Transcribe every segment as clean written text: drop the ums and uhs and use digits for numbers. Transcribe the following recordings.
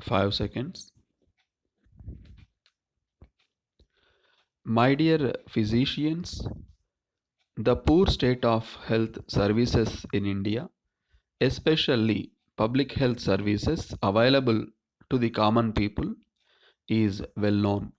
5 seconds. My dear physicians, the poor state of health services in India, especially public health services available to the common people, is well known.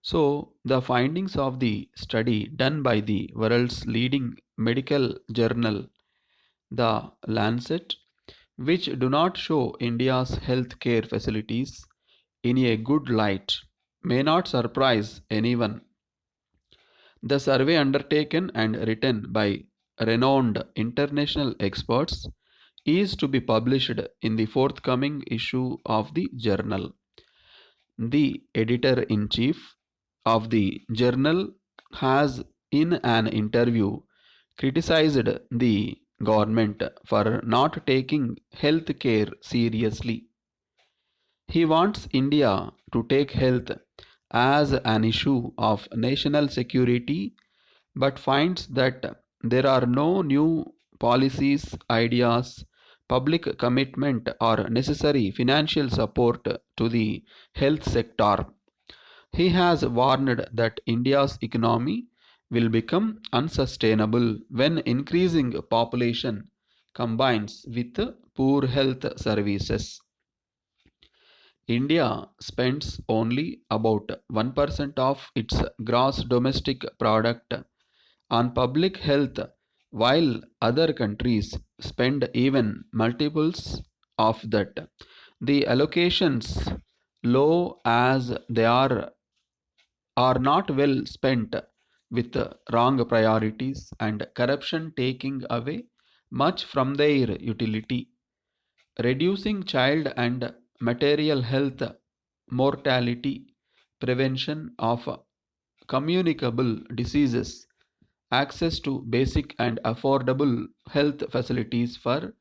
So, the findings of the study done by the world's leading medical journal, The Lancet, which do not show India's healthcare facilities in a good light, may not surprise anyone. The survey, undertaken and written by renowned international experts, is to be published in the forthcoming issue of the journal. The editor in chief of the journal has, in an interview, criticized the government for not taking health care seriously. He wants India to take health as an issue of national security, but finds that there are no new policies, ideas, public commitment, or necessary financial support to the health sector. He has warned that India's economy will become unsustainable when increasing population combines with poor health services. India spends only about 1% of its gross domestic product on public health, while other countries spend even multiples of that. The allocations, low as they are not well spent, with wrong priorities and corruption taking away much from their utility. Reducing child and material health mortality, prevention of communicable diseases, access to basic and affordable health facilities for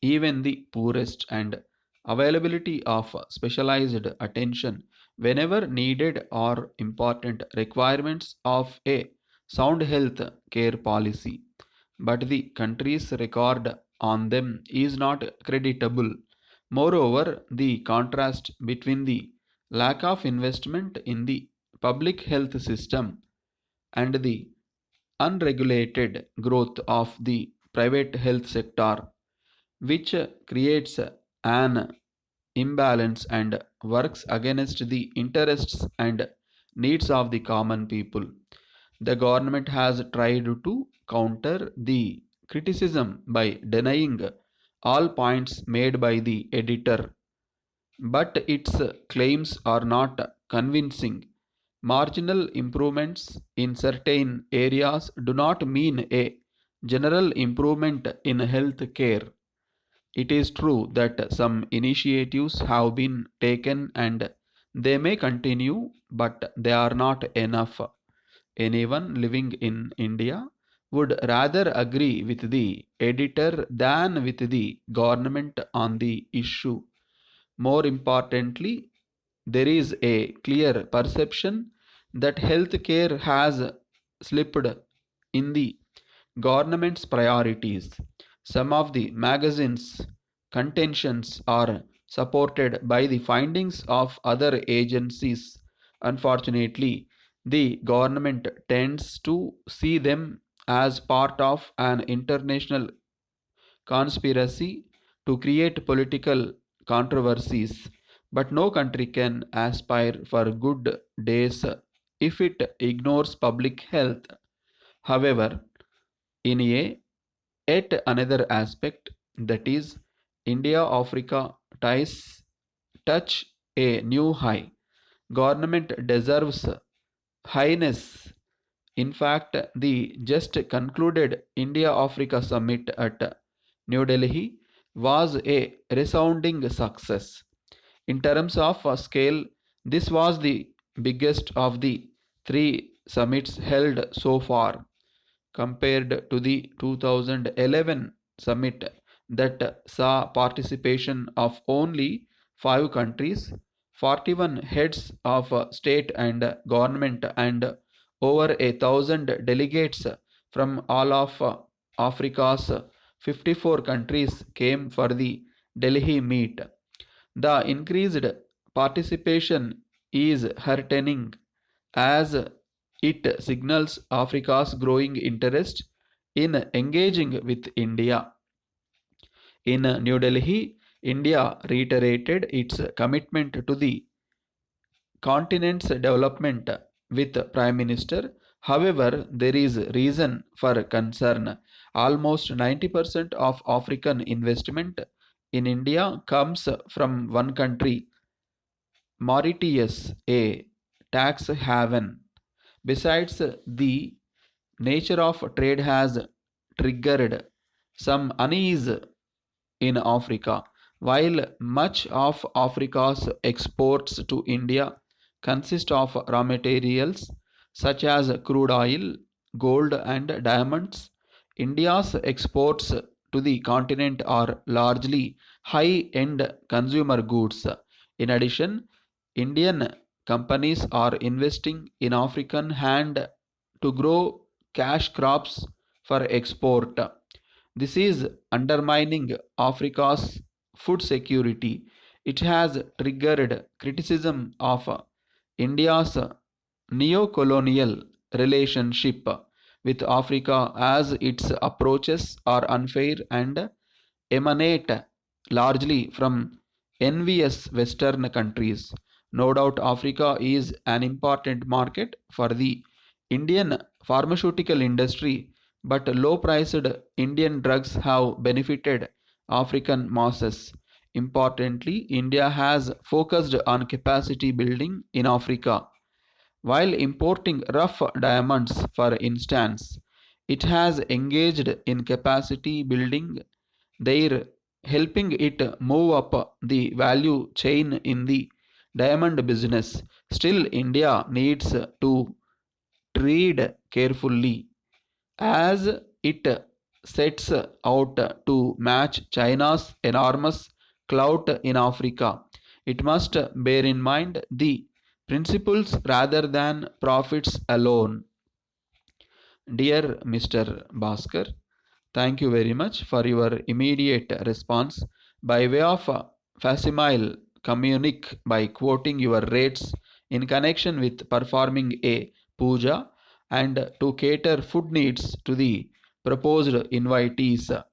even the poorest, and availability of specialized attention whenever needed are important requirements of a sound health care policy. But the country's record on them is not creditable. Moreover, the contrast between the lack of investment in the public health system and the unregulated growth of the private health sector, which creates an imbalance and works against the interests and needs of the common people. The government has tried to counter the criticism by denying all points made by the editor, but its claims are not convincing. Marginal improvements in certain areas do not mean a general improvement in health care. It is true that some initiatives have been taken and they may continue, but they are not enough. Anyone living in India would rather agree with the editor than with the government on the issue. More importantly, there is a clear perception that healthcare has slipped in the government's priorities. Some of the magazine's contentions are supported by the findings of other agencies. Unfortunately, the government tends to see them as part of an international conspiracy to create political controversies, but no country can aspire for good days if it ignores public health. However, in a yet another aspect, that is, India Africa ties touch a new high. Government deserves highness. In fact, the just concluded India Africa summit at New Delhi was a resounding success. In terms of scale, this was the biggest of the three summits held so far, compared to the 2011 summit that saw participation of only 5 countries, 41 heads of state and government, and over 1,000 delegates from all of Africa's 54 countries came for the Delhi meet. The increased participation is heartening as it signals Africa's growing interest in engaging with India. In New Delhi, India reiterated its commitment to the continent's development with Prime Minister. However, there is reason for concern. Almost 90% of African investment in India comes from one country, Mauritius, a tax haven. Besides, the nature of trade has triggered some unease in Africa. While much of Africa's exports to India consist of raw materials such as crude oil, gold, and diamonds, India's exports to the continent are largely high end consumer goods. In addition, Indian companies are investing in African hand to grow cash crops for export. This is undermining Africa's food security. It has triggered criticism of India's neo-colonial relationship with Africa as its approaches are unfair and emanate largely from envious Western countries. No doubt Africa is an important market for the Indian pharmaceutical industry, but low priced Indian drugs have benefited African masses. Importantly, India has focused on capacity building in Africa. While importing rough diamonds, for instance, it has engaged in capacity building there, helping it move up the value chain in the diamond business. Still, India needs to tread carefully as it sets out to match China's enormous clout in Africa. It must bear in mind the principles rather than profits alone. Dear Mr. Bhaskar, thank you very much for your immediate response. By way of facsimile, communique by quoting your rates in connection with performing a puja and to cater food needs to the proposed invitees.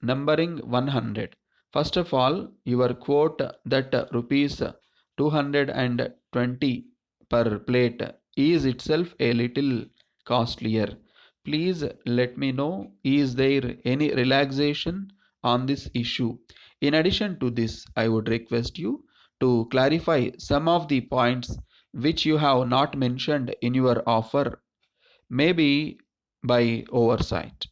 Numbering 100. First of all, your quote that rupees 220 per plate is itself a little costlier. Please let me know, is there any relaxation on this issue? In addition to this, I would request you to clarify some of the points which you have not mentioned in your offer, maybe by oversight.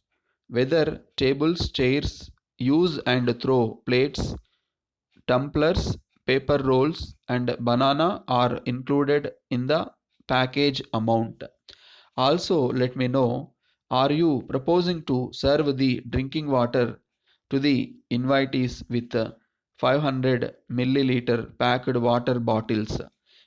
Whether tables, chairs, use and throw plates, tumblers, paper rolls, and banana are included in the package amount. Also, let me know, are you proposing to serve the drinking water to the invitees with 500 milliliter packed water bottles?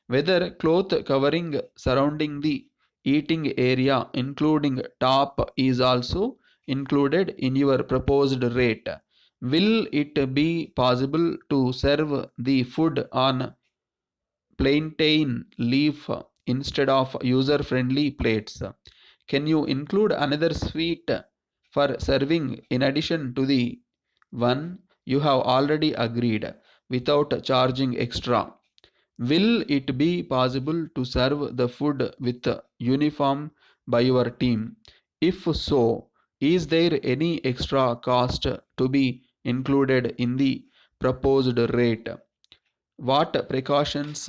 Whether cloth covering surrounding the eating area, including top, is also included in your proposed rate? Will it be possible to serve the food on plantain leaf instead of user friendly plates? Can you include another sweet for serving in addition to the one you have already agreed without charging extra? Will it be possible to serve the food with uniform by your team? If so, is there any extra cost to be included in the proposed rate? What precautions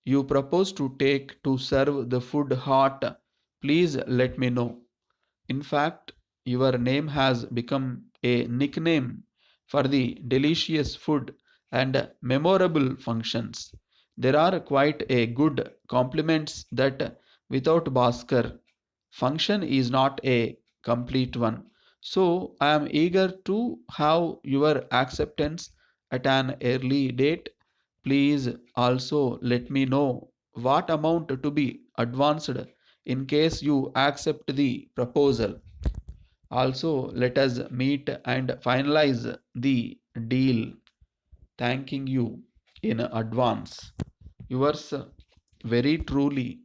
you propose to take to serve the food hot? Please let me know. In fact, your name has become a nickname for the delicious food and memorable functions. There are quite a good compliments that without Bhaskar, function is not a complete one. So I am eager to have your acceptance at an early date. Please also let me know what amount to be advanced in case you accept the proposal. Also, let us meet and finalize the deal. thanking you in advance. Yours very truly,